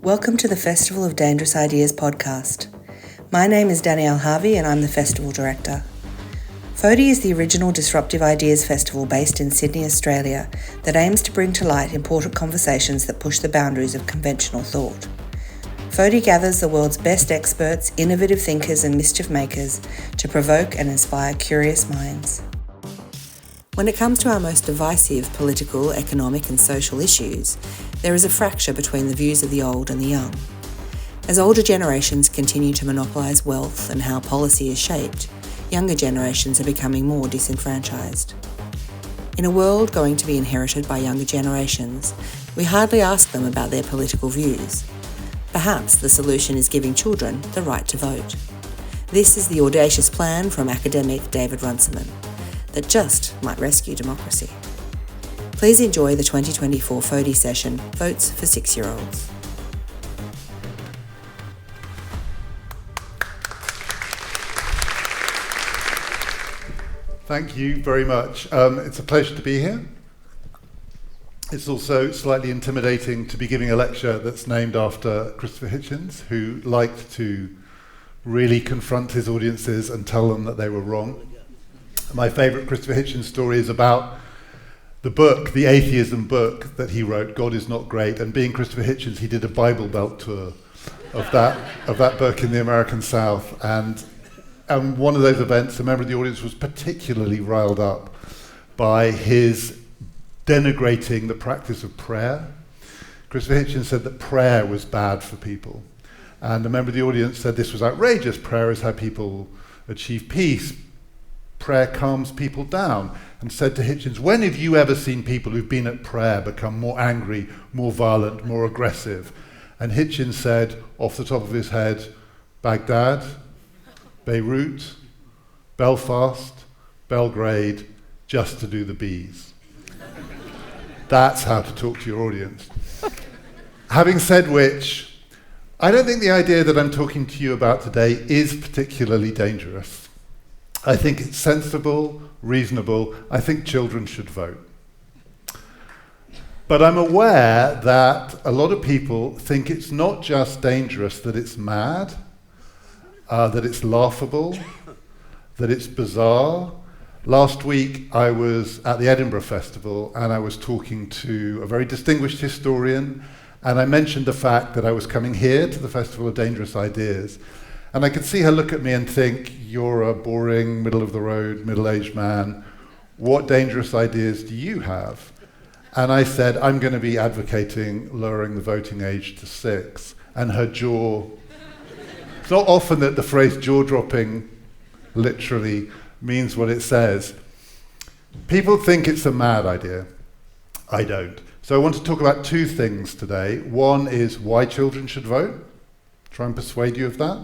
Welcome to the Festival of Dangerous Ideas podcast. My name is Danielle Harvey and I'm the festival director. FODI is the original Disruptive Ideas Festival based in Sydney, Australia, that aims to bring to light important conversations that push the boundaries of conventional thought. FODI gathers the world's best experts, innovative thinkers and mischief makers to provoke and inspire curious minds. When it comes to our most divisive political, economic and social issues, there is a fracture between the views of the old and the young. As older generations continue to monopolise wealth and how policy is shaped, younger generations are becoming more disenfranchised. In a world going to be inherited by younger generations, we hardly ask them about their political views. Perhaps the solution is giving children the right to vote. This is the audacious plan from academic David Runciman that just might rescue democracy. Please enjoy the 2024 FODI session, Votes for 6-Year-Olds. Thank you very much. It's a pleasure to be here. It's also slightly intimidating to be giving a lecture that's named after Christopher Hitchens, who liked to really confront his audiences and tell them that they were wrong. My favourite Christopher Hitchens story is about the book, the atheism book that he wrote, God is Not Great, and being Christopher Hitchens, he did a Bible Belt tour of that book in the American South, and one of those events, a member of the audience was particularly riled up by his denigrating the practice of prayer. Christopher Hitchens said that prayer was bad for people, and a member of the audience said this was outrageous. Prayer is how people achieve peace. Prayer calms people down, and said to Hitchens, when have you ever seen people who've been at prayer become more angry, more violent, more aggressive? And Hitchens said, off the top of his head, Baghdad, Beirut, Belfast, Belgrade, just to do the bees. That's how to talk to your audience. Having said which, I don't think the idea that I'm talking to you about today is particularly dangerous. I think it's sensible, reasonable. I think children should vote. But I'm aware that a lot of people think it's not just dangerous, that it's mad, that it's laughable, that it's bizarre. Last week I was at the Edinburgh Festival and I was talking to a very distinguished historian, and I mentioned the fact that I was coming here to the Festival of Dangerous Ideas. And I could see her look at me and think, you're a boring, middle-of-the-road, middle-aged man. What dangerous ideas do you have? And I said, I'm going to be advocating lowering the voting age to 6. And her jaw... It's not often that the phrase jaw-dropping literally means what it says. People think it's a mad idea. I don't. So I want to talk about two things today. One is why children should vote. Try and persuade you of that.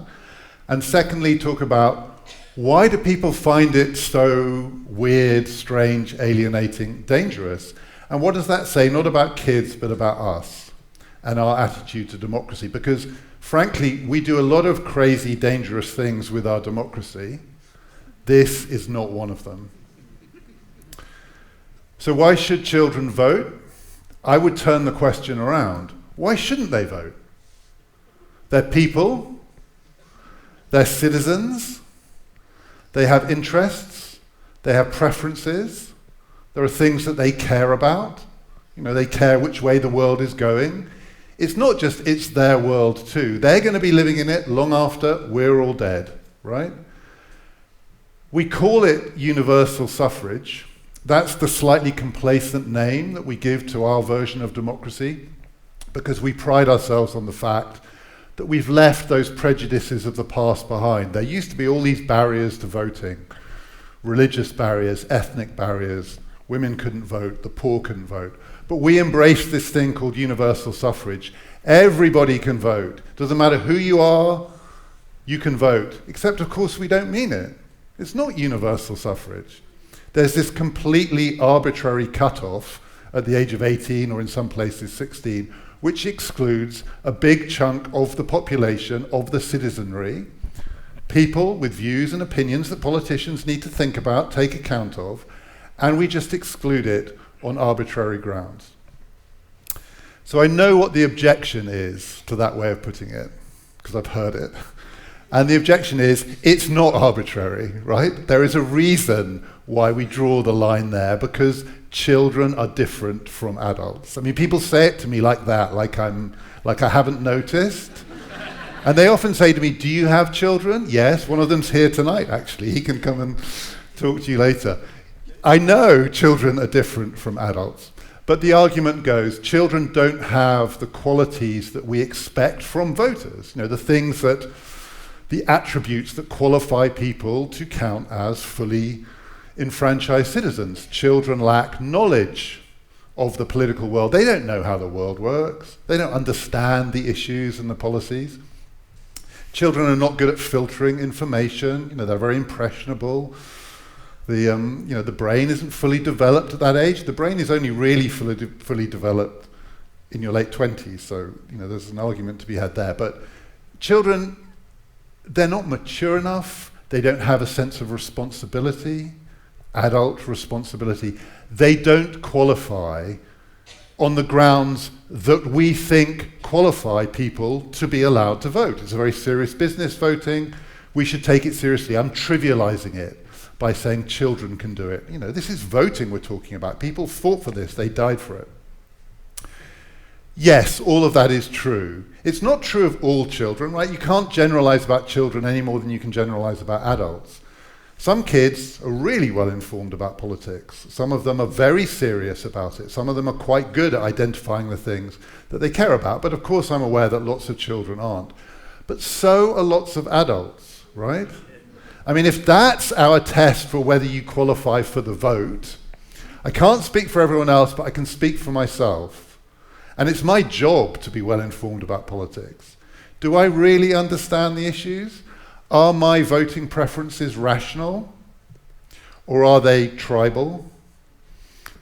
And secondly, talk about why do people find it so weird, strange, alienating, dangerous? And what does that say, not about kids, but about us and our attitude to democracy? Because frankly, we do a lot of crazy, dangerous things with our democracy. This is not one of them. So why should children vote? I would turn the question around. Why shouldn't they vote? They're people. They're citizens, they have interests, they have preferences, there are things that they care about. They care which way the world is going. It's not just it's their world too. They're going to be living in it long after we're all dead, right? We call it universal suffrage. That's the slightly complacent name that we give to our version of democracy, because we pride ourselves on the fact that we've left those prejudices of the past behind. There used to be all these barriers to voting, religious barriers, ethnic barriers, women couldn't vote, the poor couldn't vote. But we embraced this thing called universal suffrage. Everybody can vote. Doesn't matter who you are, you can vote. Except, of course, we don't mean it. It's not universal suffrage. There's this completely arbitrary cutoff at the age of 18, or in some places 16, which excludes a big chunk of the population, of the citizenry, people with views and opinions that politicians need to think about, take account of, and we just exclude it on arbitrary grounds. So I know what the objection is to that way of putting it, because I've heard it. And the objection is, it's not arbitrary, right? There is a reason why we draw the line there, because children are different from adults. I mean, people say it to me like that, like I haven't noticed. And they often say to me, do you have children? Yes, one of them's here tonight, actually. He can come and talk to you later. I know children are different from adults, but the argument goes, children don't have the qualities that we expect from voters. You know, the attributes that qualify people to count as fully enfranchised citizens. Children lack knowledge of the political world. They don't know how the world works. They don't understand the issues and the policies. Children are not good at filtering information. You know, they're very impressionable. The brain isn't fully developed at that age. The brain is only really fully developed in your late 20s. So, you know, there's an argument to be had there. But children, they're not mature enough. They don't have a sense of responsibility, adult responsibility. They don't qualify on the grounds that we think qualify people to be allowed to vote. It's a very serious business, voting. We should take it seriously. I'm trivializing it by saying children can do it. You know, this is voting we're talking about. People fought for this. They died for it. Yes, all of that is true. It's not true of all children, right? You can't generalize about children any more than you can generalize about adults. Some kids are really well informed about politics. Some of them are very serious about it. Some of them are quite good at identifying the things that they care about. But of course I'm aware that lots of children aren't. But so are lots of adults, right? I mean, if that's our test for whether you qualify for the vote, I can't speak for everyone else, but I can speak for myself. And it's my job to be well informed about politics. Do I really understand the issues? Are my voting preferences rational? Or are they tribal?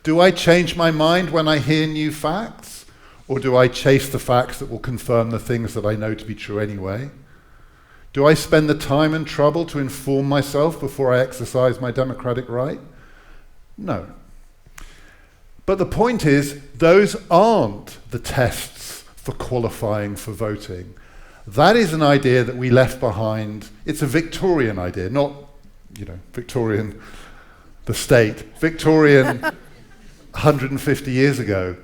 Do I change my mind when I hear new facts? Or do I chase the facts that will confirm the things that I know to be true anyway? Do I spend the time and trouble to inform myself before I exercise my democratic right? No. But the point is, those aren't the tests for qualifying for voting. That is an idea that we left behind. It's a Victorian idea, not, Victorian, the state. Victorian 150 years ago.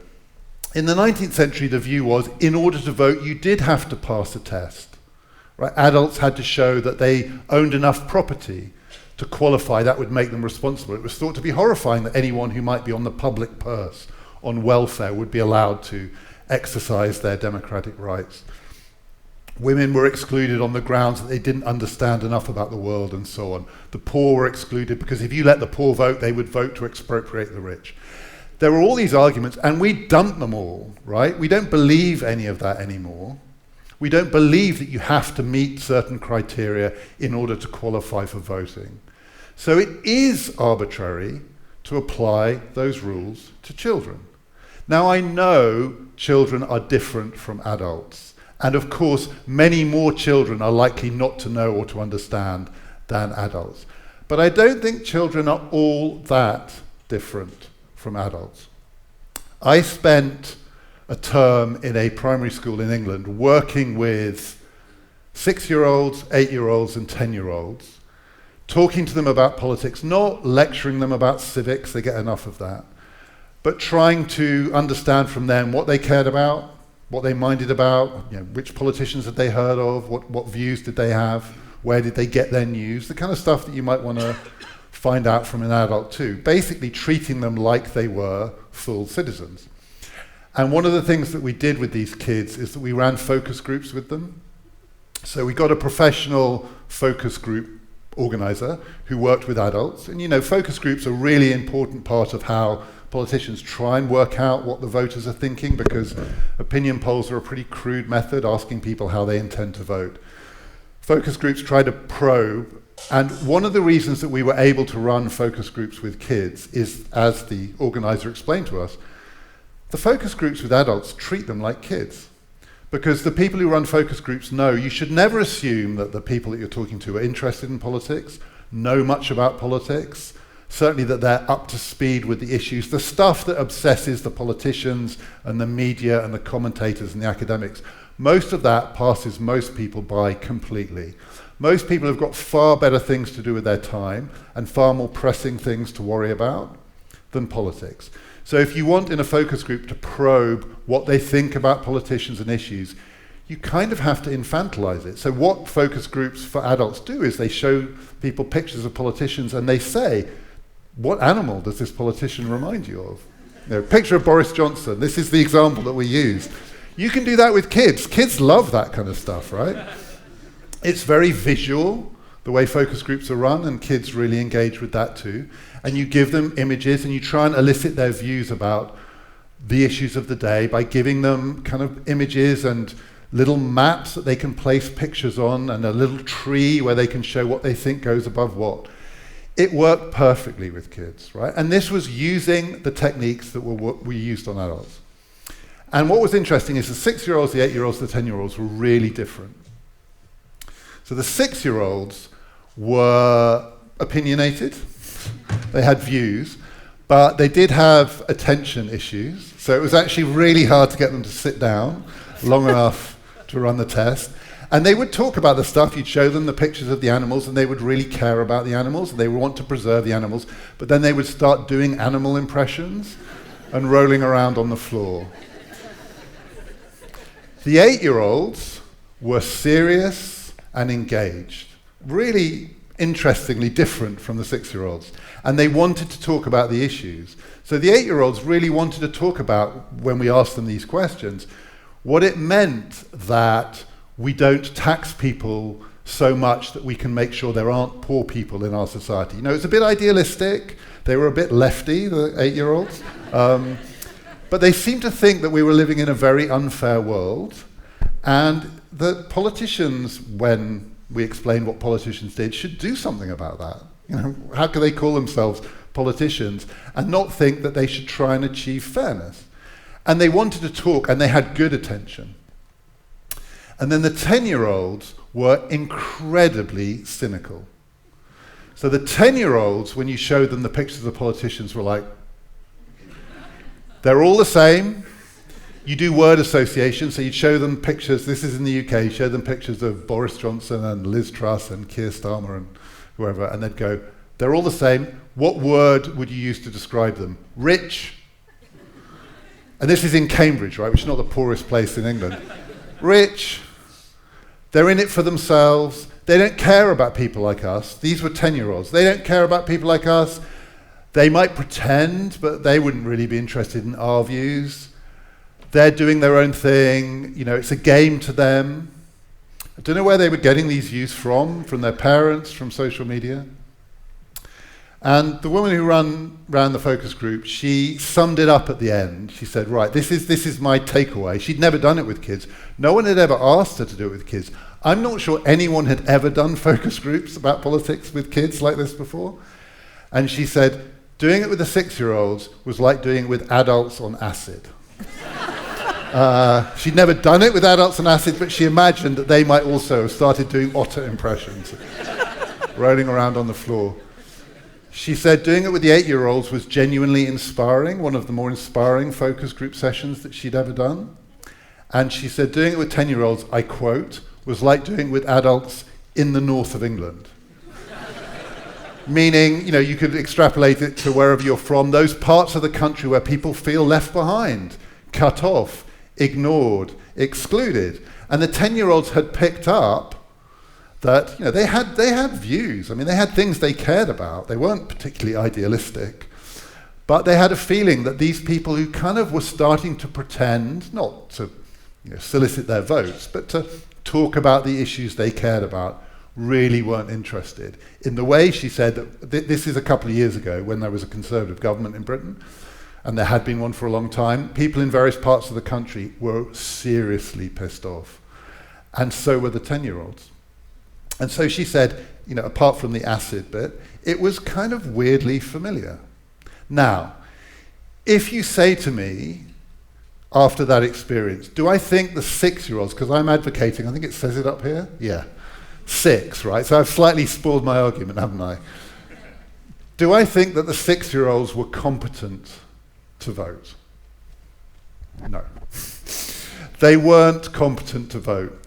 In the 19th century, the view was, in order to vote, you did have to pass a test. Right? Adults had to show that they owned enough property to qualify. That would make them responsible. It was thought to be horrifying that anyone who might be on the public purse, on welfare, would be allowed to exercise their democratic rights. Women were excluded on the grounds that they didn't understand enough about the world and so on. The poor were excluded because if you let the poor vote, they would vote to expropriate the rich. There were all these arguments, and we dumped them all, right? We don't believe any of that anymore. We don't believe that you have to meet certain criteria in order to qualify for voting. So it is arbitrary to apply those rules to children. Now, I know children are different from adults. And of course, many more children are likely not to know or to understand than adults. But I don't think children are all that different from adults. I spent a term in a primary school in England working with 6-year-olds, 8-year-olds, and 10-year-olds, talking to them about politics, not lecturing them about civics, they get enough of that, but trying to understand from them what they cared about, what they minded about, which politicians had they heard of, what views did they have, where did they get their news, the kind of stuff that you might want to find out from an adult too. Basically treating them like they were full citizens. And one of the things that we did with these kids is that we ran focus groups with them. So we got a professional focus group organizer who worked with adults. And focus groups are a really important part of how politicians try and work out what the voters are thinking, because opinion polls are a pretty crude method, asking people how they intend to vote. Focus groups try to probe, and one of the reasons that we were able to run focus groups with kids is, as the organizer explained to us, the focus groups with adults treat them like kids. Because the people who run focus groups know you should never assume that the people that you're talking to are interested in politics, know much about politics, certainly that they're up to speed with the issues, the stuff that obsesses the politicians and the media and the commentators and the academics. Most of that passes most people by completely. Most people have got far better things to do with their time and far more pressing things to worry about than politics. So if you want in a focus group to probe what they think about politicians and issues, you kind of have to infantilize it. So what focus groups for adults do is they show people pictures of politicians and they say, what animal does this politician remind you of? You know, picture of Boris Johnson. This is the example that we use. You can do that with kids. Kids love that kind of stuff, right? It's very visual, the way focus groups are run, and kids really engage with that too. And you give them images and you try and elicit their views about the issues of the day by giving them kind of images and little maps that they can place pictures on and a little tree where they can show what they think goes above what. It worked perfectly with kids, right? And this was using the techniques that we used on adults. And what was interesting is the 6-year-olds, the 8-year-olds, the 10-year-olds were really different. So the 6-year-olds were opinionated, they had views, but they did have attention issues. So it was actually really hard to get them to sit down long enough to run the test. And they would talk about the stuff, you'd show them the pictures of the animals, and they would really care about the animals, and they would want to preserve the animals, but then they would start doing animal impressions and rolling around on the floor. The 8-year-olds were serious and engaged, really interestingly different from the 6-year-olds, and they wanted to talk about the issues. So the 8-year-olds really wanted to talk about, when we asked them these questions, what it meant that we don't tax people so much that we can make sure there aren't poor people in our society. You know, it's a bit idealistic. They were a bit lefty, the 8-year-olds. But they seemed to think that we were living in a very unfair world, and that politicians, when we explained what politicians did, should do something about that. You know, how can they call themselves politicians and not think that they should try and achieve fairness? And they wanted to talk, and they had good attention. And then the 10-year-olds were incredibly cynical. So the 10-year-olds, when you showed them the pictures of politicians, were like, they're all the same. You do word association, so you'd show them pictures, this is in the UK, you show them pictures of Boris Johnson and Liz Truss and Keir Starmer and whoever, and they'd go, they're all the same. What word would you use to describe them? Rich. And this is in Cambridge, right, which is not the poorest place in England. Rich. They're in it for themselves. They don't care about people like us. These were 10-year-olds. They don't care about people like us. They might pretend, but they wouldn't really be interested in our views. They're doing their own thing. You know, it's a game to them. I don't know where they were getting these views from their parents, from social media. And the woman who ran the focus group, she summed it up at the end. She said, right, this is my takeaway. She'd never done it with kids. No one had ever asked her to do it with kids. I'm not sure anyone had ever done focus groups about politics with kids like this before. And she said, doing it with the 6-year-olds was like doing it with adults on acid. She'd never done it with adults on acid, but she imagined that they might also have started doing otter impressions, rolling around on the floor. She said doing it with the 8-year-olds was genuinely inspiring, one of the more inspiring focus group sessions that she'd ever done. And she said doing it with 10-year-olds, I quote, was like doing it with adults in the north of England. Meaning, you know, you could extrapolate it to wherever you're from, those parts of the country where people feel left behind, cut off, ignored, excluded. And the 10-year-olds had picked up that, you know, they had views. I mean, they had things they cared about. They weren't particularly idealistic. But they had a feeling that these people who kind of were starting to pretend, not to, you know, solicit their votes, but to talk about the issues they cared about, really weren't interested. In the way she said that this is a couple of years ago when there was a Conservative government in Britain, and there had been one for a long time, people in various parts of the country were seriously pissed off. And so were the 10-year-olds. And so she said, you know, apart from the acid bit, it was kind of weirdly familiar. Now, if you say to me, after that experience, do I think the 6-year-olds, because I'm advocating, I think it says it up here? Yeah, 6, right? So I've slightly spoiled my argument, haven't I? Do I think that the 6-year-olds were competent to vote? No. They weren't competent to vote.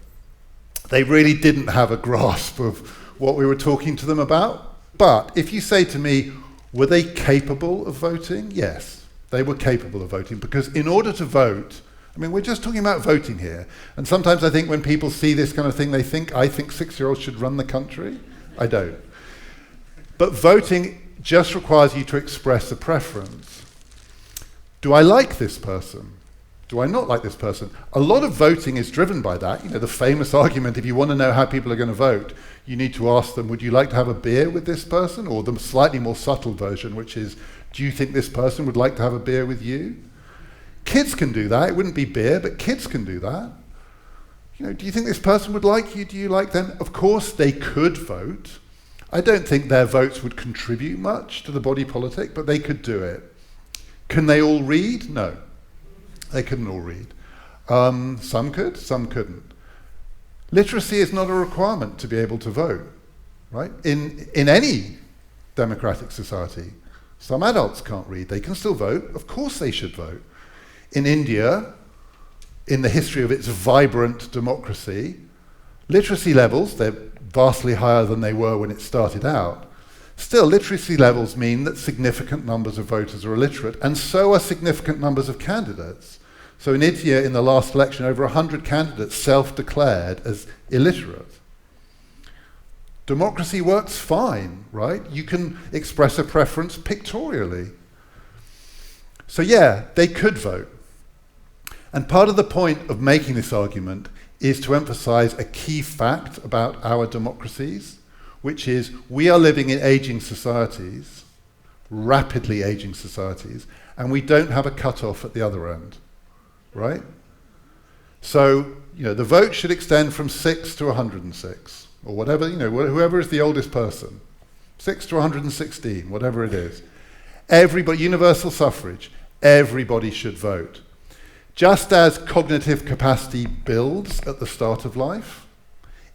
They really didn't have a grasp of what we were talking to them about. But if you say to me, were they capable of voting? Yes, they were capable of voting, because in order to vote, I mean, we're just talking about voting here. And sometimes I think when people see this kind of thing, they think, I think 6-year-olds should run the country. I don't. But voting just requires you to express a preference. Do I like this person? Do I not like this person? A lot of voting is driven by that. You know, the famous argument, if you want to know how people are going to vote, you need to ask them, would you like to have a beer with this person? Or the slightly more subtle version, which is, do you think this person would like to have a beer with you? Kids can do that. It wouldn't be beer, but kids can do that. You know, do you think this person would like you? Do you like them? Of course they could vote. I don't think their votes would contribute much to the body politic, but they could do it. Can they all read? No. They couldn't all read. Some could, some couldn't. Literacy is not a requirement to be able to vote, right? In any democratic society, some adults can't read. They can still vote. Of course they should vote. In India, in the history of its vibrant democracy, literacy levels, they're vastly higher than they were when it started out. Still, literacy levels mean that significant numbers of voters are illiterate, and so are significant numbers of candidates. So in India, in the last election, over 100 candidates self-declared as illiterate. Democracy works fine, right? You can express a preference pictorially. So yeah, they could vote. And part of the point of making this argument is to emphasize a key fact about our democracies, which is we are living in aging societies, rapidly aging societies, and we don't have a cutoff at the other end, right? So, you know, the vote should extend from 6 to 106, or whatever, you know, whoever is the oldest person, 6 to 116, whatever it is. Everybody, universal suffrage, everybody should vote. Just as cognitive capacity builds at the start of life,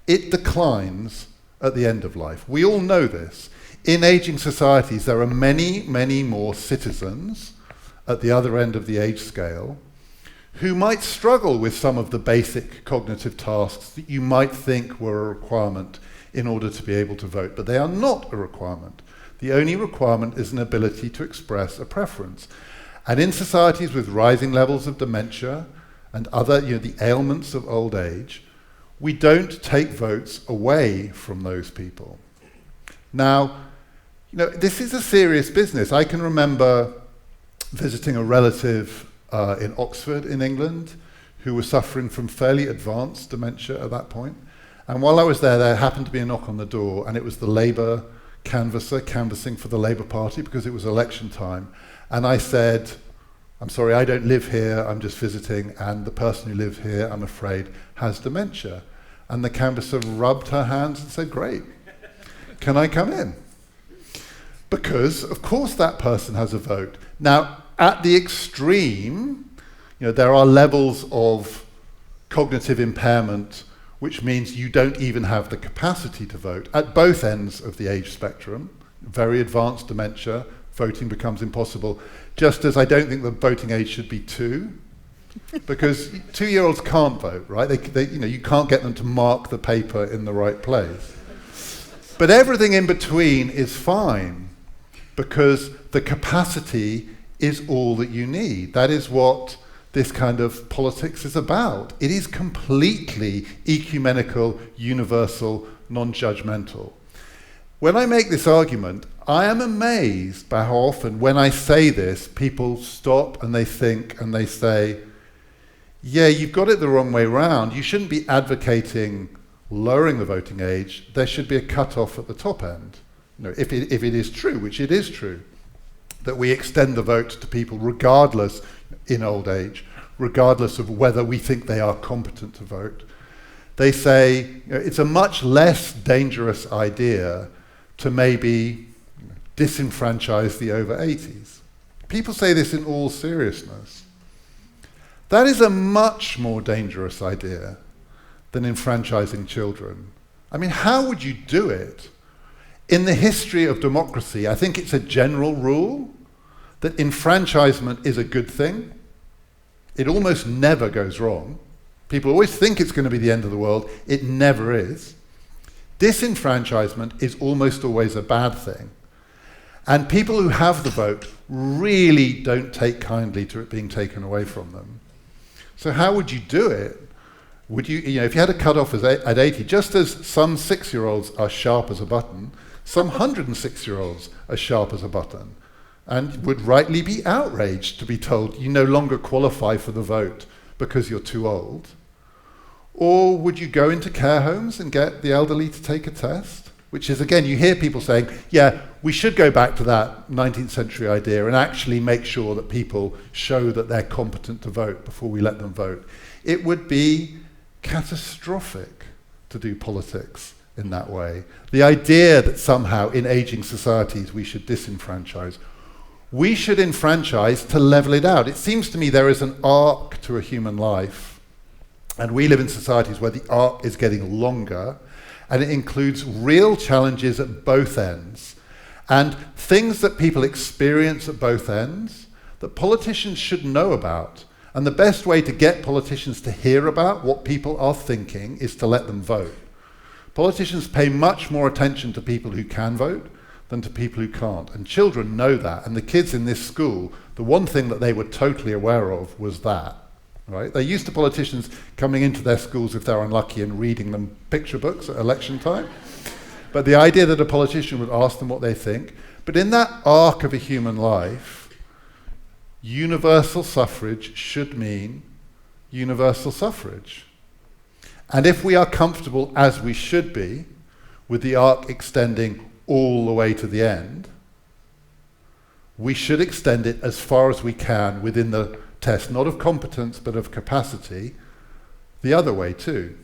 it declines at the end of life. We all know this. In aging societies, there are many, many more citizens at the other end of the age scale who might struggle with some of the basic cognitive tasks that you might think were a requirement in order to be able to vote, but they are not a requirement. The only requirement is an ability to express a preference. And in societies with rising levels of dementia and other, you know, the ailments of old age, we don't take votes away from those people. Now, you know, this is a serious business. I can remember visiting a relative in Oxford in England who was suffering from fairly advanced dementia at that point. And while I was there happened to be a knock on the door, and it was the Labour canvasser canvassing for the Labour Party because it was election time. And I said, I'm sorry, I don't live here, I'm just visiting, and the person who lives here, I'm afraid, has dementia. And the canvasser rubbed her hands and said, great, can I come in? Because, of course, that person has a vote. Now, at the extreme, you know, there are levels of cognitive impairment which means you don't even have the capacity to vote. At both ends of the age spectrum, very advanced dementia, voting becomes impossible. Just as I don't think the voting age should be 2, because 2-year-olds can't vote, right? They, you know, you can't get them to mark the paper in the right place. But everything in between is fine, because the capacity is all that you need. That is what this kind of politics is about. It is completely ecumenical, universal, non-judgmental. When I make this argument, I am amazed by how often when I say this, people stop and they think and they say, yeah, you've got it the wrong way round. You shouldn't be advocating lowering the voting age. There should be a cut-off at the top end. You know, if it is true, which it is true, that we extend the vote to people regardless, in old age, regardless of whether we think they are competent to vote. They say, you know, it's a much less dangerous idea to maybe disenfranchise the over 80s. People say this in all seriousness. That is a much more dangerous idea than enfranchising children. I mean, how would you do it? In the history of democracy, I think it's a general rule that enfranchisement is a good thing. It almost never goes wrong. People always think it's going to be the end of the world. It never is. Disenfranchisement is almost always a bad thing. And people who have the vote really don't take kindly to it being taken away from them. So how would you do it? Would you, if you had a cut-off at 80, just as some 6-year-olds are sharp as a button, some 106-year-olds are sharp as a button, and would rightly be outraged to be told you no longer qualify for the vote because you're too old? Or would you go into care homes and get the elderly to take a test? Which is, again, you hear people saying, yeah, we should go back to that 19th century idea and actually make sure that people show that they're competent to vote before we let them vote. It would be catastrophic to do politics in that way. The idea that somehow in aging societies we should disenfranchise. We should enfranchise to level it out. It seems to me there is an arc to a human life, and we live in societies where the arc is getting longer, and it includes real challenges at both ends, and things that people experience at both ends that politicians should know about. And the best way to get politicians to hear about what people are thinking is to let them vote. Politicians pay much more attention to people who can vote than to people who can't. And children know that. And the kids in this school, the one thing that they were totally aware of was that. Right? They're used to politicians coming into their schools if they're unlucky and reading them picture books at election time. But the idea that a politician would ask them what they think. But in that arc of a human life, universal suffrage should mean universal suffrage. And if we are comfortable, as we should be, with the arc extending all the way to the end, we should extend it as far as we can within the test, not of competence, but of capacity, the other way too.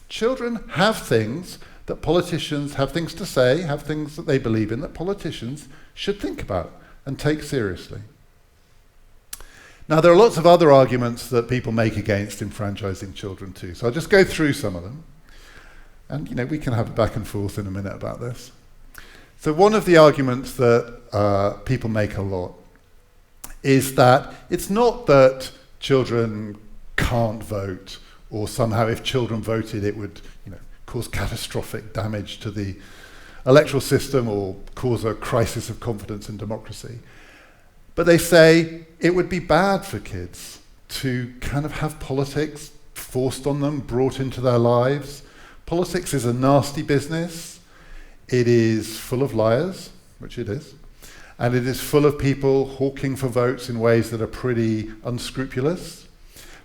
Children have things that politicians have things to say, have things that they believe in, that politicians should think about and take seriously. Now, there are lots of other arguments that people make against enfranchising children too, so I'll just go through some of them. And, we can have a back and forth in a minute about this. So one of the arguments that people make a lot is that it's not that children can't vote, or somehow if children voted it would cause catastrophic damage to the electoral system or cause a crisis of confidence in democracy. But they say it would be bad for kids to kind of have politics forced on them, brought into their lives. Politics is a nasty business. It is full of liars, which it is, and it is full of people hawking for votes in ways that are pretty unscrupulous.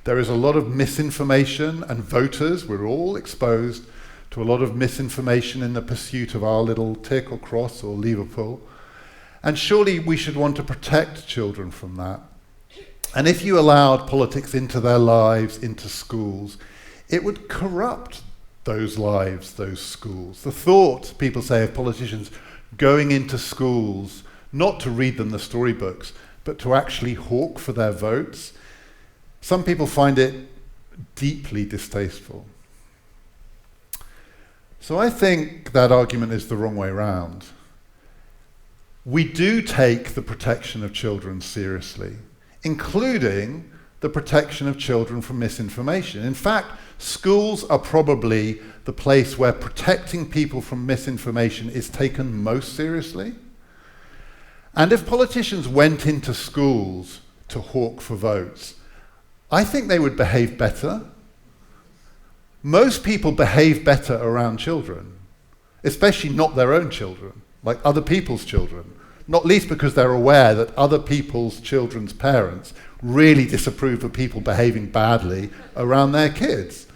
There is a lot of misinformation, and voters, we're all exposed to a lot of misinformation in the pursuit of our little tick or cross or Liverpool. And surely we should want to protect children from that. And if you allowed politics into their lives, into schools, it would corrupt those lives, those schools. The thought, people say, of politicians going into schools, not to read them the storybooks, but to actually hawk for their votes, some people find it deeply distasteful. So I think that argument is the wrong way round. We do take the protection of children seriously, including the protection of children from misinformation. In fact, schools are probably the place where protecting people from misinformation is taken most seriously. And if politicians went into schools to hawk for votes, I think they would behave better. Most people behave better around children, especially not their own children, like other people's children, not least because they're aware that other people's children's parents really disapprove of people behaving badly around their kids.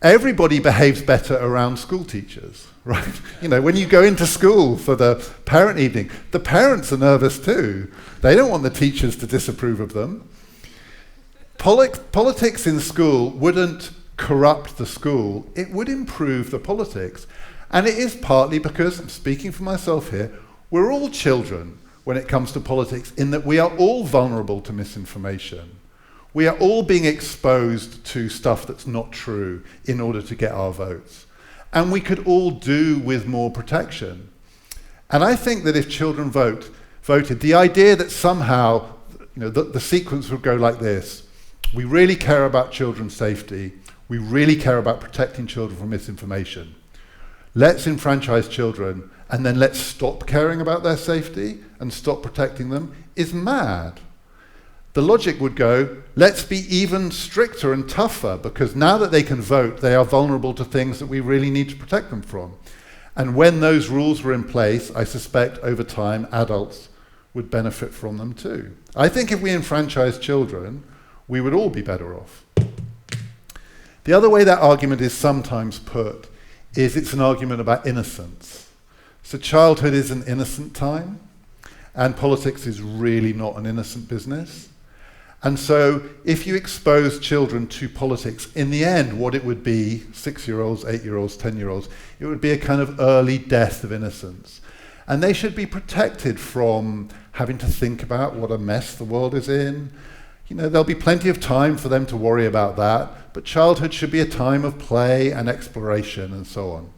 Everybody behaves better around school teachers, right? When you go into school for the parent evening, the parents are nervous too. They don't want the teachers to disapprove of them. Politics in school wouldn't corrupt the school, it would improve the politics. And it is partly because, I'm speaking for myself here, we're all children when it comes to politics, in that we are all vulnerable to misinformation. We are all being exposed to stuff that's not true in order to get our votes. and we could all do with more protection. And I think that if children voted, the idea that somehow the sequence would go like this: we really care about children's safety, we really care about protecting children from misinformation. Let's enfranchise children, and then let's stop caring about their safety and stop protecting them, is mad. The logic would go, let's be even stricter and tougher, because now that they can vote, they are vulnerable to things that we really need to protect them from. And when those rules were in place, I suspect over time adults would benefit from them too. I think if we enfranchise children, we would all be better off. The other way that argument is sometimes put is it's an argument about innocence. So childhood is an innocent time, and politics is really not an innocent business. And so if you expose children to politics, in the end, what it would be, 6-year-olds, 8-year-olds, 10-year-olds, it would be a kind of early death of innocence. And they should be protected from having to think about what a mess the world is in. There'll be plenty of time for them to worry about that, but childhood should be a time of play and exploration and so on.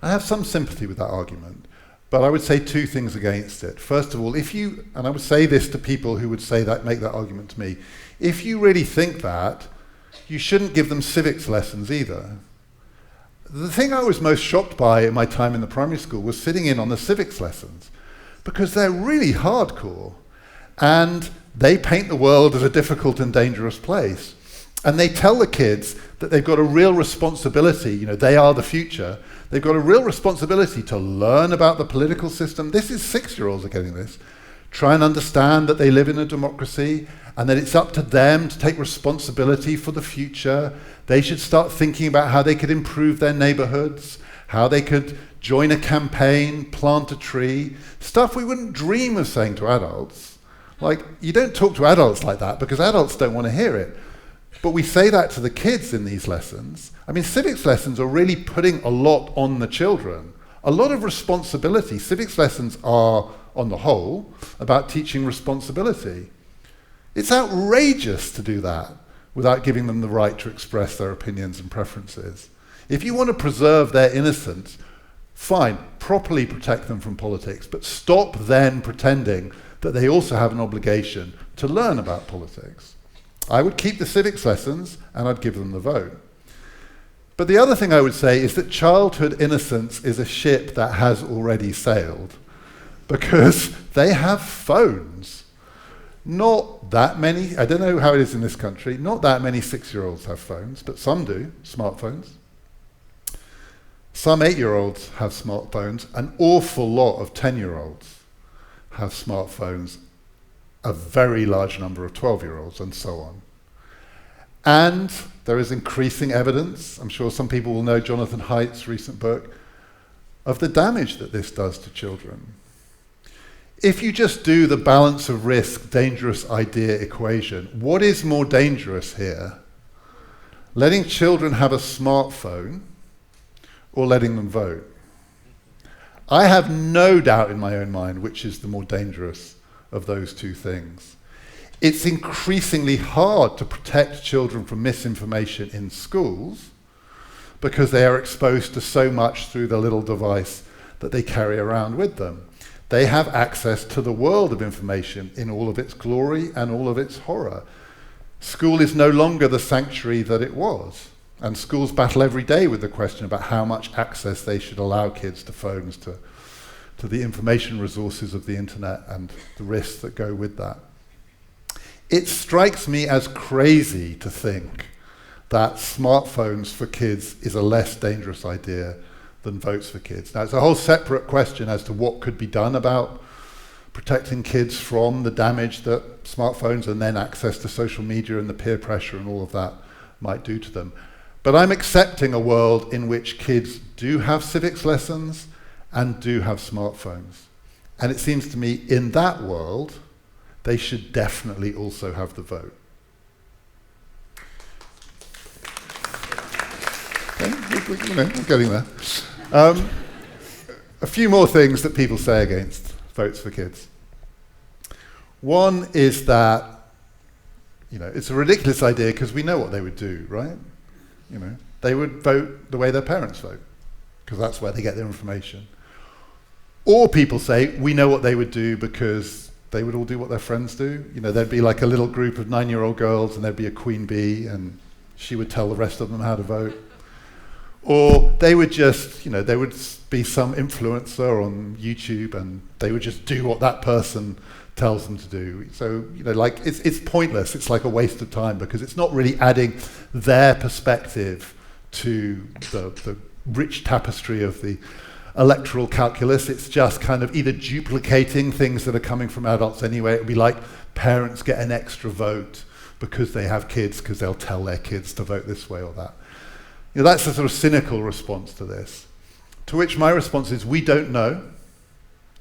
I have some sympathy with that argument, but I would say two things against it. First of all, and I would say this to people who would make that argument to me, if you really think that, you shouldn't give them civics lessons either. The thing I was most shocked by in my time in the primary school was sitting in on the civics lessons, because they're really hardcore, and they paint the world as a difficult and dangerous place. And they tell the kids that they've got a real responsibility, they are the future. They've got a real responsibility to learn about the political system. This is 6-year-olds are getting this. Try and understand that they live in a democracy and that it's up to them to take responsibility for the future. They should start thinking about how they could improve their neighborhoods, how they could join a campaign, plant a tree, stuff we wouldn't dream of saying to adults. You don't talk to adults like that because adults don't want to hear it. But we say that to the kids in these lessons. Civics lessons are really putting a lot on the children, a lot of responsibility. Civics lessons are, on the whole, about teaching responsibility. It's outrageous to do that without giving them the right to express their opinions and preferences. If you want to preserve their innocence, fine, properly protect them from politics, but stop then pretending that they also have an obligation to learn about politics. I would keep the civics lessons and I'd give them the vote. But the other thing I would say is that childhood innocence is a ship that has already sailed, because they have phones. Not that many, I don't know how it is in this country, not that many 6-year-olds have phones, but some do, smartphones. Some 8-year-olds have smartphones, an awful lot of 10-year-olds have smartphones, a very large number of 12-year-olds, and so on. And there is increasing evidence, I'm sure some people will know Jonathan Haidt's recent book, of the damage that this does to children. If you just do the balance of risk, dangerous idea equation, what is more dangerous here? Letting children have a smartphone or letting them vote? I have no doubt in my own mind which is the more dangerous of those two things. It's increasingly hard to protect children from misinformation in schools because they are exposed to so much through the little device that they carry around with them. They have access to the world of information in all of its glory and all of its horror. School is no longer the sanctuary that it was. And schools battle every day with the question about how much access they should allow kids to phones, to the information resources of the internet and the risks that go with that. It strikes me as crazy to think that smartphones for kids is a less dangerous idea than votes for kids. Now, it's a whole separate question as to what could be done about protecting kids from the damage that smartphones and then access to social media and the peer pressure and all of that might do to them. But I'm accepting a world in which kids do have civics lessons and do have smartphones. And it seems to me in that world, they should definitely also have the vote. Okay, we're getting there. A few more things that people say against votes for kids. One is that, it's a ridiculous idea because we know what they would do, right? they would vote the way their parents vote, because that's where they get their information. Or people say, we know what they would do because they would all do what their friends do. You know, there'd be like a little group of 9-year-old girls and there'd be a queen bee and she would tell the rest of them how to vote. Or they would just, you know, there would be some influencer on YouTube and they would just do what that person tells them to do. So, you know, like it's pointless. It's like a waste of time because it's not really adding their perspective to the rich tapestry of the electoral calculus. It's just kind of either duplicating things that are coming from adults anyway. It would be like parents get an extra vote because they have kids because they'll tell their kids to vote this way or that. You know, that's a sort of cynical response to this. To which my response is, we don't know.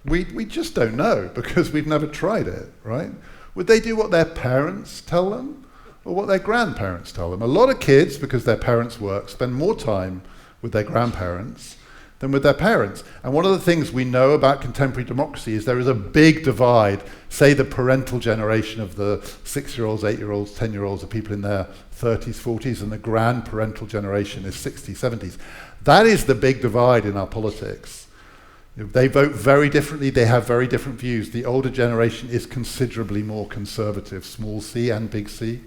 We just don't know because we've never tried it, right? Would they do what their parents tell them or what their grandparents tell them? A lot of kids, because their parents work, spend more time with their grandparents than with their parents. And one of the things we know about contemporary democracy is there is a big divide, say the parental generation of the 6-year-olds, 8-year-olds, 10-year-olds, are people in their 30s, 40s, and the grandparental generation is 60s, 70s. That is the big divide in our politics. They vote very differently, they have very different views. The older generation is considerably more conservative, small c and big C,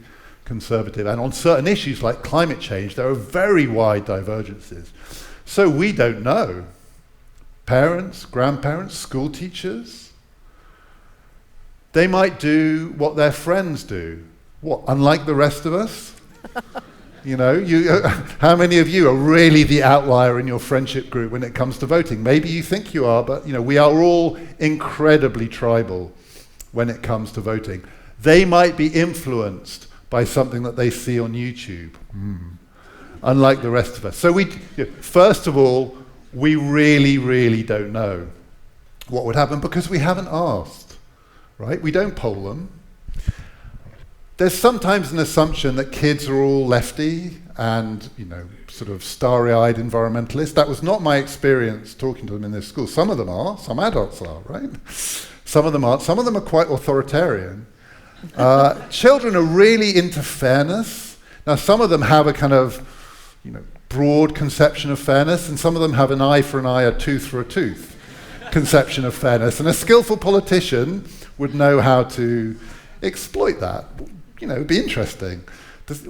conservative. And on certain issues like climate change, there are very wide divergences. So we don't know. Parents, grandparents, school teachers, they might do what their friends do. What, unlike the rest of us? You know, how many of you are really the outlier in your friendship group when it comes to voting? Maybe you think you are, but you know, we are all incredibly tribal when it comes to voting. They might be influenced by something that they see on YouTube, unlike the rest of us. So first of all, we really, really don't know what would happen because we haven't asked, right? We don't poll them. There's sometimes an assumption that kids are all lefty and, you know, sort of starry-eyed environmentalists. That was not my experience talking to them in this school. Some of them are, some adults are, right? Some of them aren't. Some of them are quite authoritarian. Children are really into fairness. Now, some of them have a kind of, you know, broad conception of fairness, and some of them have an eye for an eye, a tooth for a tooth conception of fairness. And a skillful politician would know how to exploit that. You know, it'd be interesting.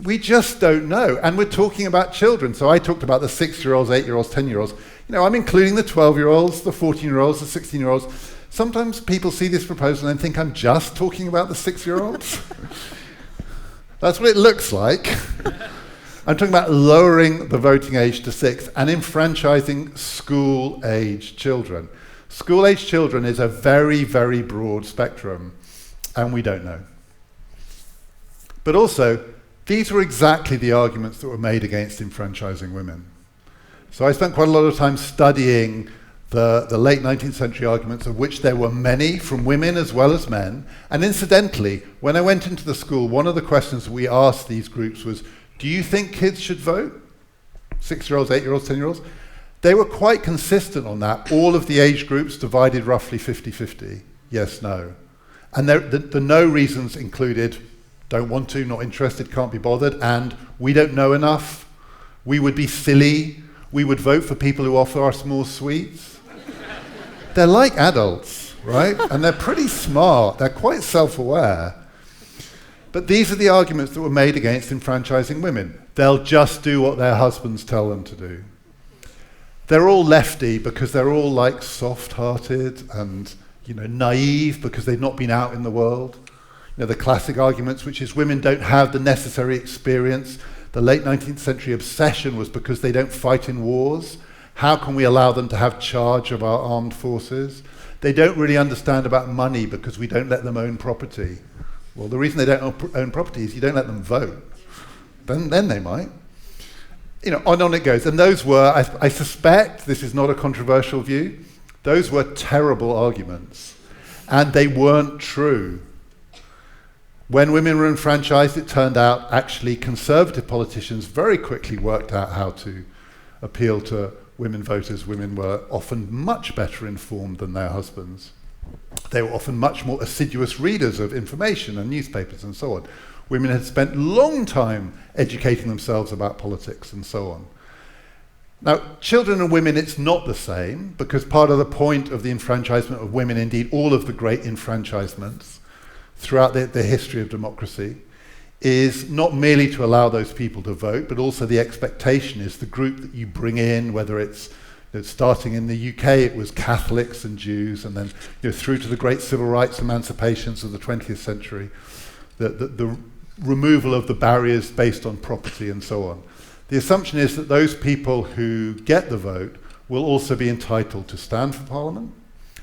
We just don't know. And we're talking about children. So I talked about the 6-year-olds, 8-year-olds, 10-year-olds. You know, I'm including the 12-year-olds, the 14-year-olds, the 16-year-olds. Sometimes people see this proposal and think I'm just talking about the 6-year-olds. That's what it looks like. I'm talking about lowering the voting age to 6 and enfranchising school-age children. School-age children is a very, very broad spectrum, and we don't know. But also, these were exactly the arguments that were made against enfranchising women. So I spent quite a lot of time studying the late 19th century arguments, of which there were many from women as well as men. And incidentally, when I went into the school, one of the questions we asked these groups was, do you think kids should vote? 6-year-olds, 8-year-olds, 10-year-olds? They were quite consistent on that. All of the age groups divided roughly 50-50. Yes, no. And the no reasons included don't want to, not interested, can't be bothered, and we don't know enough, we would be silly, we would vote for people who offer us more sweets. They're like adults, right? And they're pretty smart, they're quite self-aware. But these are the arguments that were made against enfranchising women. They'll just do what their husbands tell them to do. They're all lefty because they're all like soft-hearted and, you know, naive because they've not been out in the world. You know, the classic arguments, which is women don't have the necessary experience. The late 19th century obsession was because they don't fight in wars. How can we allow them to have charge of our armed forces? They don't really understand about money because we don't let them own property. Well, the reason they don't own property is you don't let them vote. Then they might. You know, on it goes. And those were, I suspect, this is not a controversial view, those were terrible arguments. And they weren't true. When women were enfranchised, it turned out actually conservative politicians very quickly worked out how to appeal to women voters. Women were often much better informed than their husbands. They were often much more assiduous readers of information and newspapers and so on. Women had spent a long time educating themselves about politics and so on. Now, children and women, it's not the same, because part of the point of the enfranchisement of women, indeed all of the great enfranchisements throughout the history of democracy, is not merely to allow those people to vote, but also the expectation is the group that you bring in, whether it's starting in the UK, it was Catholics and Jews, and then through to the great civil rights emancipations of the 20th century, the removal of the barriers based on property and so on. The assumption is that those people who get the vote will also be entitled to stand for Parliament,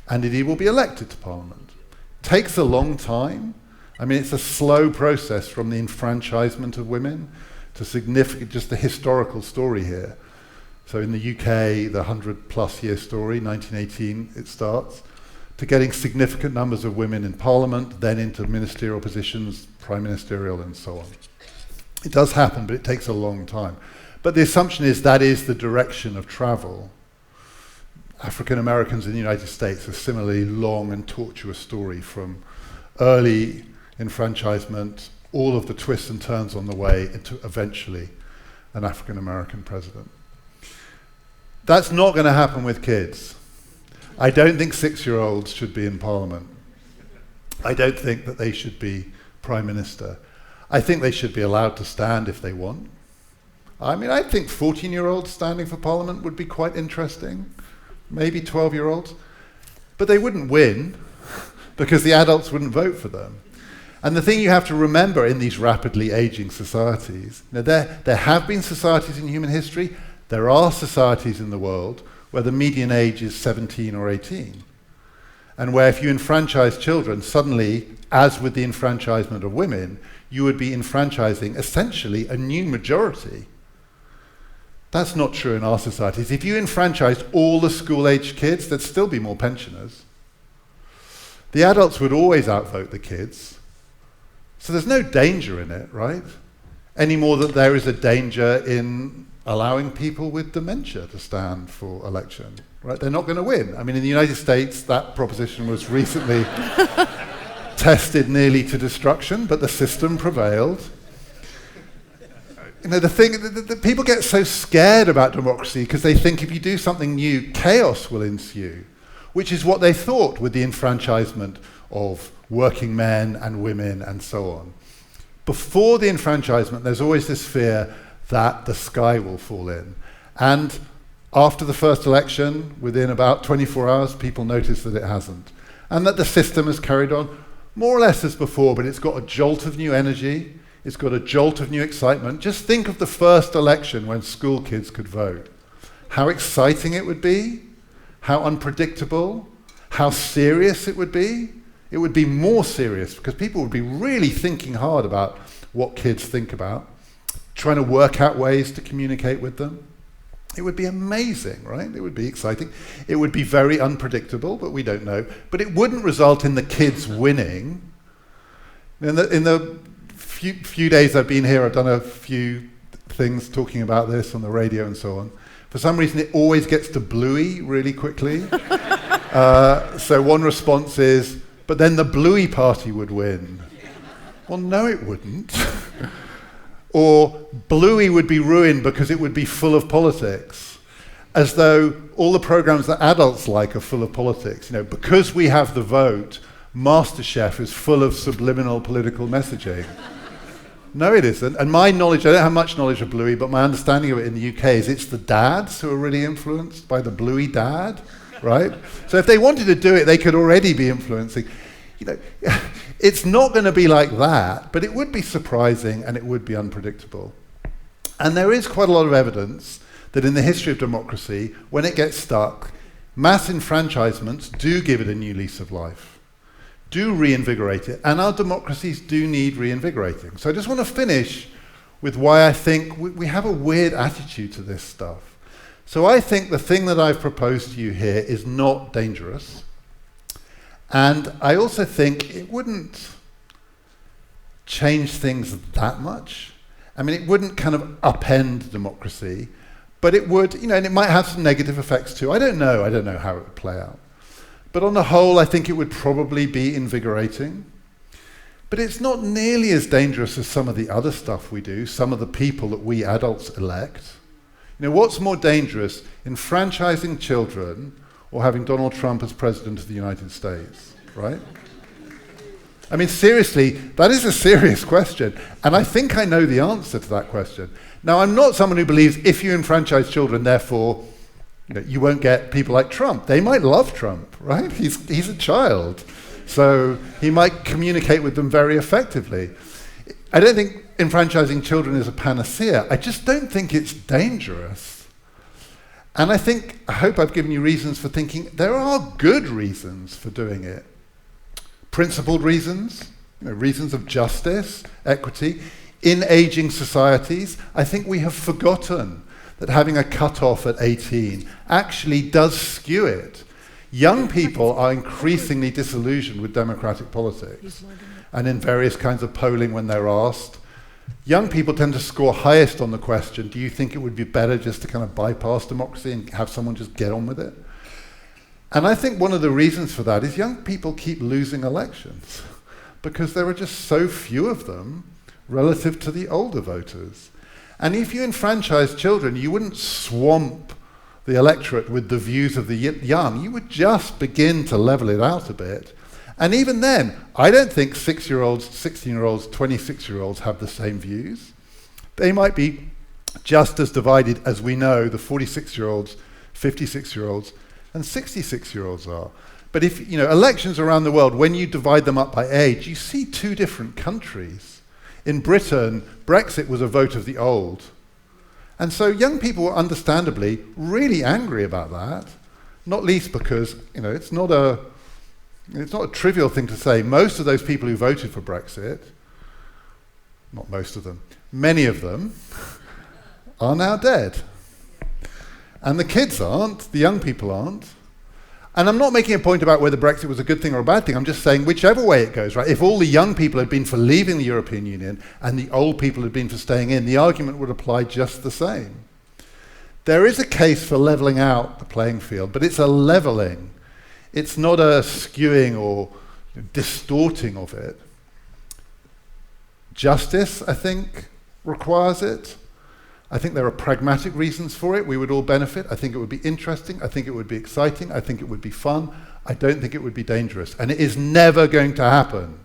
and indeed will be elected to Parliament. Takes a long time. I mean, it's a slow process from the enfranchisement of women to significant, just the historical story here. So in the UK, the 100-plus year story, 1918 it starts, to getting significant numbers of women in Parliament, then into ministerial positions, prime ministerial and so on. It does happen, but it takes a long time. But the assumption is that is the direction of travel. African Americans in the United States, a similarly long and tortuous story from early enfranchisement, all of the twists and turns on the way, into eventually an African American president. That's not going to happen with kids. I don't think 6-year-olds should be in Parliament. I don't think that they should be Prime Minister. I think they should be allowed to stand if they want. I mean, I think 14-year-olds standing for Parliament would be quite interesting. Maybe 12-year-olds. But they wouldn't win because the adults wouldn't vote for them. And the thing you have to remember in these rapidly aging societies, there have been societies in human history, there are societies in the world where the median age is 17 or 18. And where if you enfranchise children, suddenly, as with the enfranchisement of women, you would be enfranchising essentially a new majority. That's not true in our societies. If you enfranchised all the school-aged kids, there'd still be more pensioners. The adults would always outvote the kids. So there's no danger in it, right? Any more than there is a danger in allowing people with dementia to stand for election, right? They're not going to win. I mean, in the United States, that proposition was recently tested nearly to destruction, but the system prevailed. The people get so scared about democracy because they think if you do something new, chaos will ensue, which is what they thought with the enfranchisement of working men and women and so on. Before the enfranchisement, there's always this fear that the sky will fall in. And after the first election, within about 24 hours, people notice that it hasn't. And that the system has carried on more or less as before, but it's got a jolt of new energy, it's got a jolt of new excitement. Just think of the first election when school kids could vote. How exciting it would be, how unpredictable, how serious it would be. It would be more serious because people would be really thinking hard about what kids think about, trying to work out ways to communicate with them. It would be amazing, right? It would be exciting. It would be very unpredictable, but we don't know. But it wouldn't result in the kids winning. In the few days I've been here, I've done a few things talking about this on the radio and so on. For some reason, it always gets to bluey really quickly. So one response is, but then the bluey party would win. Well, no, it wouldn't. Or bluey would be ruined because it would be full of politics. As though all the programs that adults like are full of politics. Because we have the vote, MasterChef is full of subliminal political messaging. No, it isn't. And my knowledge, I don't have much knowledge of bluey, but my understanding of it in the UK is it's the dads who are really influenced by the bluey dad, right? So if they wanted to do it, they could already be influencing. It's not going to be like that, but it would be surprising and it would be unpredictable. And there is quite a lot of evidence that in the history of democracy, when it gets stuck, mass enfranchisements do give it a new lease of life, do reinvigorate it, and our democracies do need reinvigorating. So I just want to finish with why I think we have a weird attitude to this stuff. So I think the thing that I've proposed to you here is not dangerous. And I also think it wouldn't change things that much. I mean, it wouldn't kind of upend democracy, but it would, and it might have some negative effects too. I don't know how it would play out. But on the whole, I think it would probably be invigorating. But it's not nearly as dangerous as some of the other stuff we do, some of the people that we adults elect. What's more dangerous, enfranchising children or having Donald Trump as president of the United States, right? I mean, seriously, that is a serious question. And I think I know the answer to that question. Now, I'm not someone who believes if you enfranchise children, therefore, you won't get people like Trump. They might love Trump, right? He's a child. So he might communicate with them very effectively. I don't think enfranchising children is a panacea. I just don't think it's dangerous. And I hope I've given you reasons for thinking there are good reasons for doing it. Principled reasons, reasons of justice, equity. In aging societies, I think we have forgotten that having a cut-off at 18 actually does skew it. Young people are increasingly disillusioned with democratic politics. And in various kinds of polling when they're asked, young people tend to score highest on the question, do you think it would be better just to kind of bypass democracy and have someone just get on with it? And I think one of the reasons for that is young people keep losing elections because there are just so few of them relative to the older voters. And if you enfranchise children, you wouldn't swamp the electorate with the views of the young. You would just begin to level it out a bit. And even then, I don't think 6-year-olds, 16-year-olds, 26-year-olds have the same views. They might be just as divided as we know the 46-year-olds, 56-year-olds, and 66-year-olds are. But if, elections around the world, when you divide them up by age, you see two different countries. In Britain, Brexit was a vote of the old. And so young people were understandably really angry about that, not least because, it's not a trivial thing to say. Most of those people who voted for Brexit, not most of them, many of them, are now dead. And the kids aren't, the young people aren't. And I'm not making a point about whether Brexit was a good thing or a bad thing. I'm just saying whichever way it goes, right? If all the young people had been for leaving the European Union and the old people had been for staying in, the argument would apply just the same. There is a case for levelling out the playing field, but it's a levelling. It's not a skewing or distorting of it. Justice, I think, requires it. I think there are pragmatic reasons for it. We would all benefit. I think it would be interesting. I think it would be exciting. I think it would be fun. I don't think it would be dangerous. And it is never going to happen.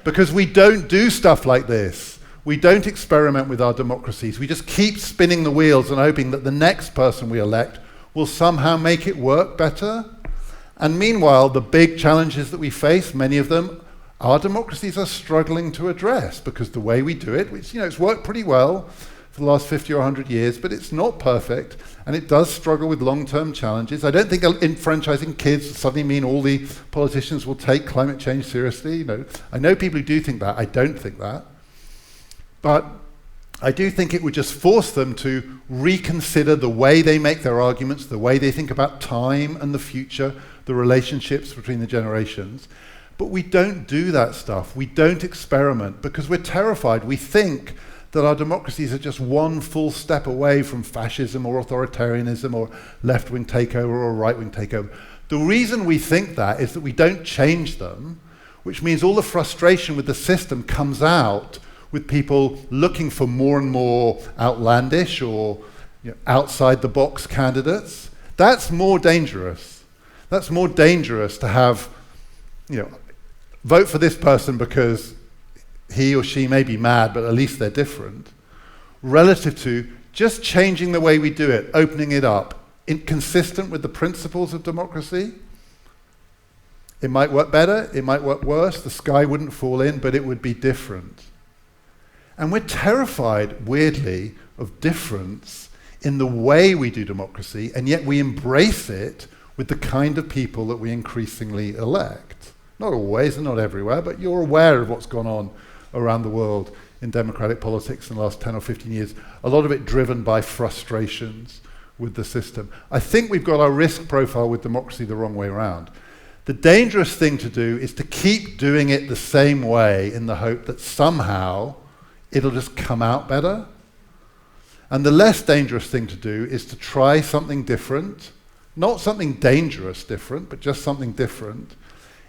Because we don't do stuff like this. We don't experiment with our democracies. We just keep spinning the wheels and hoping that the next person we elect will somehow make it work better. And meanwhile, the big challenges that we face, many of them, our democracies are struggling to address because the way we do it, which, it's worked pretty well for the last 50 or 100 years, but it's not perfect, and it does struggle with long-term challenges. I don't think enfranchising kids suddenly mean all the politicians will take climate change seriously. I know people who do think that. I don't think that. But I do think it would just force them to reconsider the way they make their arguments, the way they think about time and the future, the relationships between the generations. But we don't do that stuff. We don't experiment because we're terrified. We think that our democracies are just one full step away from fascism or authoritarianism or left-wing takeover or right-wing takeover. The reason we think that is that we don't change them, which means all the frustration with the system comes out with people looking for more and more outlandish or outside-the-box candidates. That's more dangerous. That's more dangerous to have, vote for this person because he or she may be mad, but at least they're different, relative to just changing the way we do it, opening it up, consistent with the principles of democracy. It might work better, it might work worse, the sky wouldn't fall in, but it would be different. And we're terrified, weirdly, of difference in the way we do democracy, and yet we embrace it with the kind of people that we increasingly elect. Not always and not everywhere, but you're aware of what's gone on around the world in democratic politics in the last 10 or 15 years, a lot of it driven by frustrations with the system. I think we've got our risk profile with democracy the wrong way around. The dangerous thing to do is to keep doing it the same way in the hope that somehow it'll just come out better. And the less dangerous thing to do is to try something different, not something dangerous different, but just something different,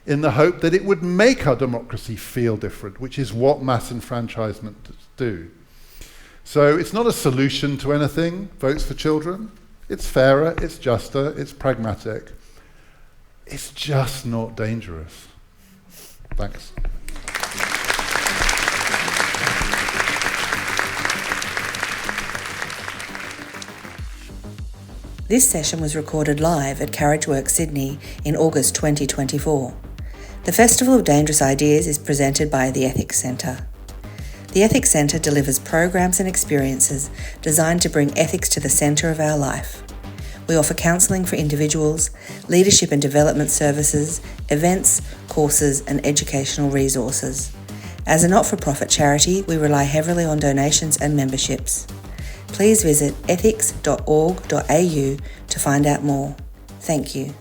in the hope that it would make our democracy feel different, which is what mass enfranchisement do. So it's not a solution to anything, Votes for Children. It's fairer, it's juster, it's pragmatic. It's just not dangerous. Thanks. This session was recorded live at Carriageworks Sydney in August 2024. The Festival of Dangerous Ideas is presented by the Ethics Centre. The Ethics Centre delivers programs and experiences designed to bring ethics to the centre of our life. We offer counselling for individuals, leadership and development services, events, courses and educational resources. As a not-for-profit charity, we rely heavily on donations and memberships. Please visit ethics.org.au to find out more. Thank you.